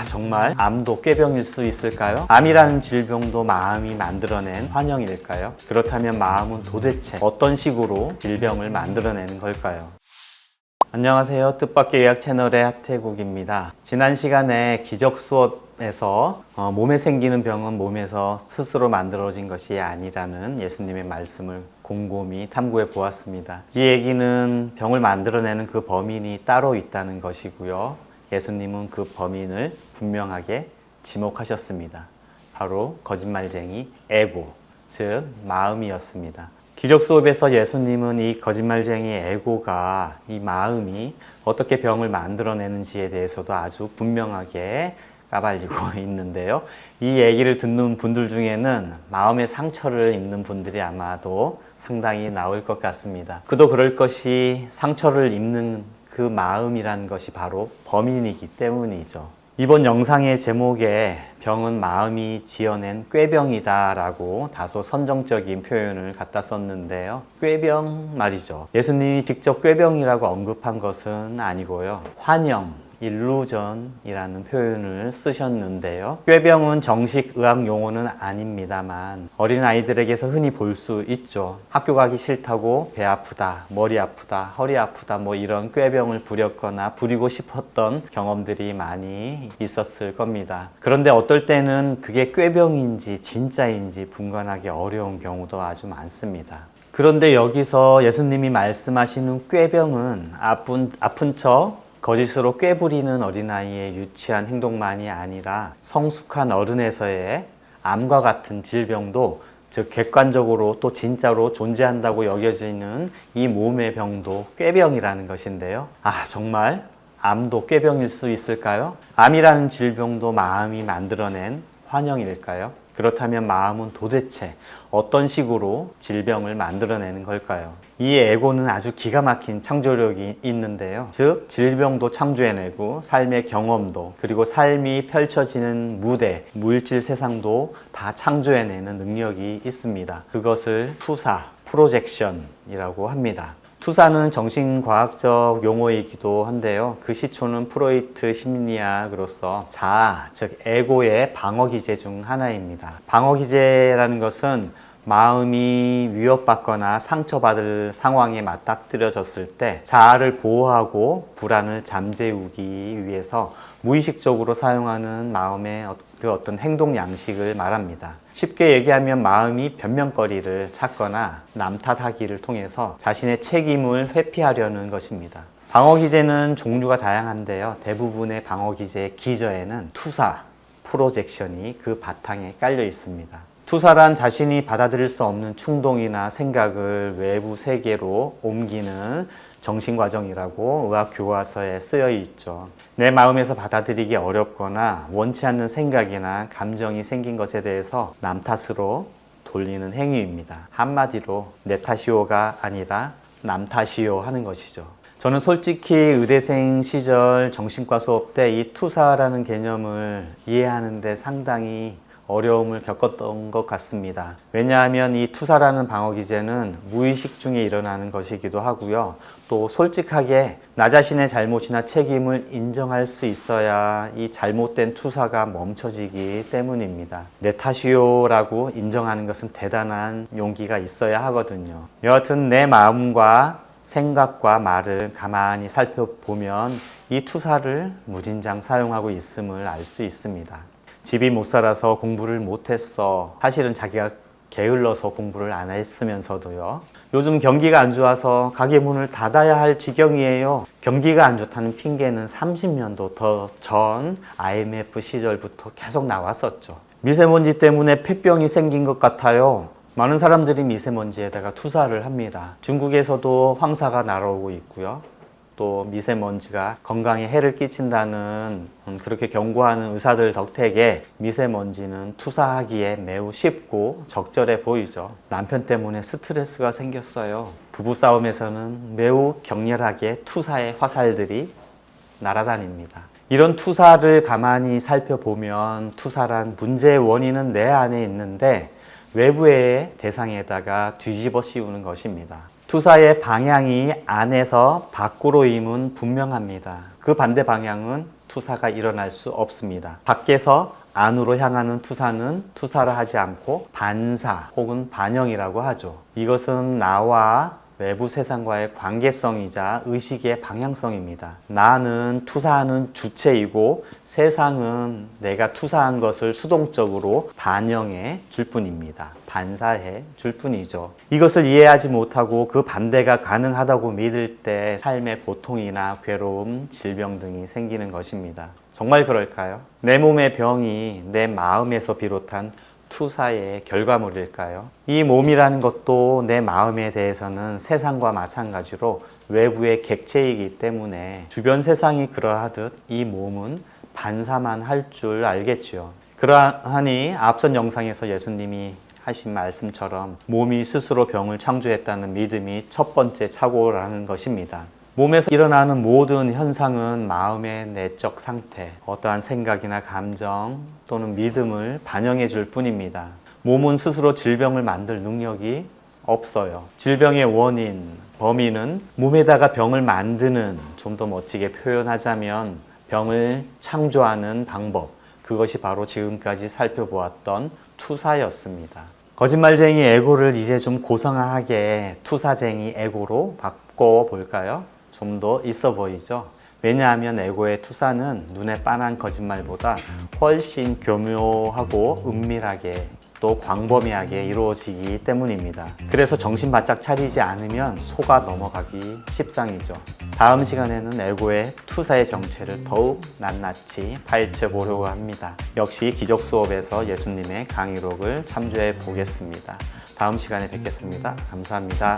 정말 암도 꾀병일 수 있을까요? 암이라는 질병도 마음이 만들어낸 환영일까요? 그렇다면 마음은 도대체 어떤 식으로 질병을 만들어내는 걸까요? 안녕하세요. 뜻밖의 의학 채널의 하태국입니다. 지난 시간에 기적 수업에서 몸에 생기는 병은 몸에서 스스로 만들어진 것이 아니라는 예수님의 말씀을 곰곰이 탐구해 보았습니다. 이 얘기는 병을 만들어내는 그 범인이 따로 있다는 것이고요. 예수님은 그 범인을 분명하게 지목하셨습니다. 바로 거짓말쟁이 에고, 즉 마음이었습니다. 기적 수업에서 예수님은 이 거짓말쟁이 에고가, 이 마음이 어떻게 병을 만들어내는지에 대해서도 아주 분명하게 까발리고 있는데요. 이 얘기를 듣는 분들 중에는 마음의 상처를 입는 분들이 아마도 상당히 나올 것 같습니다. 그도 그럴 것이, 상처를 입는 그 마음이란 것이 바로 범인이기 때문이죠. 이번 영상의 제목에 병은 마음이 지어낸 꾀병이다 라고 다소 선정적인 표현을 갖다 썼는데요. 꾀병 말이죠. 예수님이 직접 꾀병이라고 언급한 것은 아니고요. 환영, 일루전이라는 표현을 쓰셨는데요. 꾀병은 정식 의학 용어는 아닙니다만 어린아이들에게서 흔히 볼 수 있죠. 학교 가기 싫다고 배 아프다, 머리 아프다, 허리 아프다 이런 꾀병을 부렸거나 부리고 싶었던 경험들이 많이 있었을 겁니다. 그런데 어떨 때는 그게 꾀병인지 진짜인지 분간하기 어려운 경우도 아주 많습니다. 그런데 여기서 예수님이 말씀하시는 꾀병은 아픈 척 거짓으로 꾀부리는 어린아이의 유치한 행동만이 아니라 성숙한 어른에서의 암과 같은 질병도, 즉 객관적으로 또 진짜로 존재한다고 여겨지는 이 몸의 병도 꾀병이라는 것인데요. 정말 암도 꾀병일 수 있을까요? 암이라는 질병도 마음이 만들어낸 환영일까요? 그렇다면 마음은 도대체 어떤 식으로 질병을 만들어내는 걸까요? 이 에고는 아주 기가 막힌 창조력이 있는데요. 즉 질병도 창조해내고 삶의 경험도, 그리고 삶이 펼쳐지는 무대, 물질 세상도 다 창조해내는 능력이 있습니다. 그것을 투사, 프로젝션이라고 합니다. 투사는 정신과학적 용어이기도 한데요. 그 시초는 프로이트 심리학으로서 자아, 즉 에고의 방어기제 중 하나입니다. 방어기제라는 것은 마음이 위협받거나 상처받을 상황에 맞닥뜨려졌을 때 자아를 보호하고 불안을 잠재우기 위해서 무의식적으로 사용하는 마음의 어떤 행동 양식을 말합니다. 쉽게 얘기하면 마음이 변명거리를 찾거나 남 탓하기를 통해서 자신의 책임을 회피하려는 것입니다. 방어기제는 종류가 다양한데요. 대부분의 방어기제의 기저에는 투사, 프로젝션이 그 바탕에 깔려 있습니다. 투사란 자신이 받아들일 수 없는 충동이나 생각을 외부 세계로 옮기는 정신과정이라고 의학 교과서에 쓰여 있죠. 내 마음에서 받아들이기 어렵거나 원치 않는 생각이나 감정이 생긴 것에 대해서 남 탓으로 돌리는 행위입니다. 한마디로 내 탓이오가 아니라 남 탓이오 하는 것이죠. 저는 솔직히 의대생 시절 정신과 수업 때 이 투사라는 개념을 이해하는 데 상당히 어려움을 겪었던 것 같습니다. 왜냐하면 이 투사라는 방어기제는 무의식 중에 일어나는 것이기도 하고요. 또 솔직하게 나 자신의 잘못이나 책임을 인정할 수 있어야 이 잘못된 투사가 멈춰지기 때문입니다. 내 탓이요라고 인정하는 것은 대단한 용기가 있어야 하거든요. 여하튼 내 마음과 생각과 말을 가만히 살펴보면 이 투사를 무진장 사용하고 있음을 알 수 있습니다. 집이 못 살아서 공부를 못했어. 사실은 자기가 게을러서 공부를 안 했으면서도요. 요즘 경기가 안 좋아서 가게 문을 닫아야 할 지경이에요. 경기가 안 좋다는 핑계는 30년도 더 전 IMF 시절부터 계속 나왔었죠. 미세먼지 때문에 폐병이 생긴 것 같아요. 많은 사람들이 미세먼지에다가 투사를 합니다. 중국에서도 황사가 날아오고 있고요. 또 미세먼지가 건강에 해를 끼친다는 그렇게 경고하는 의사들 덕택에 미세먼지는 투사하기에 매우 쉽고 적절해 보이죠. 남편 때문에 스트레스가 생겼어요. 부부싸움에서는 매우 격렬하게 투사의 화살들이 날아다닙니다. 이런 투사를 가만히 살펴보면 투사란 문제의 원인은 내 안에 있는데 외부의 대상에다가 뒤집어 씌우는 것입니다. 투사의 방향이 안에서 밖으로임은 분명합니다. 그 반대 방향은 투사가 일어날 수 없습니다. 밖에서 안으로 향하는 투사는 투사를 하지 않고 반사 혹은 반영이라고 하죠. 이것은 나와 외부 세상과의 관계성이자 의식의 방향성입니다. 나는 투사하는 주체이고 세상은 내가 투사한 것을 수동적으로 반영해 줄 뿐입니다. 반사해 줄 뿐이죠. 이것을 이해하지 못하고 그 반대가 가능하다고 믿을 때 삶의 고통이나 괴로움, 질병 등이 생기는 것입니다. 정말 그럴까요? 내 몸의 병이 내 마음에서 비롯한 투사의 결과물일까요? 이 몸이라는 것도 내 마음에 대해서는 세상과 마찬가지로 외부의 객체이기 때문에 주변 세상이 그러하듯 이 몸은 반사만 할 줄 알겠지요. 그러하니 앞선 영상에서 예수님이 하신 말씀처럼 몸이 스스로 병을 창조했다는 믿음이 첫 번째 착오라는 것입니다. 몸에서 일어나는 모든 현상은 마음의 내적 상태, 어떠한 생각이나 감정 또는 믿음을 반영해 줄 뿐입니다. 몸은 스스로 질병을 만들 능력이 없어요. 질병의 원인, 범인은 몸에다가 병을 만드는, 좀 더 멋지게 표현하자면 병을 창조하는 방법, 그것이 바로 지금까지 살펴보았던 투사였습니다. 거짓말쟁이 에고를 이제 좀 고상하게 투사쟁이 에고로 바꿔볼까요? 좀 더 있어 보이죠? 왜냐하면 에고의 투사는 눈에 빤한 거짓말보다 훨씬 교묘하고 은밀하게 또 광범위하게 이루어지기 때문입니다. 그래서 정신 바짝 차리지 않으면 속아 넘어가기 십상이죠. 다음 시간에는 에고의 투사의 정체를 더욱 낱낱이 파헤쳐 보려고 합니다. 역시 기적 수업에서 예수님의 강의록을 참조해 보겠습니다. 다음 시간에 뵙겠습니다. 감사합니다.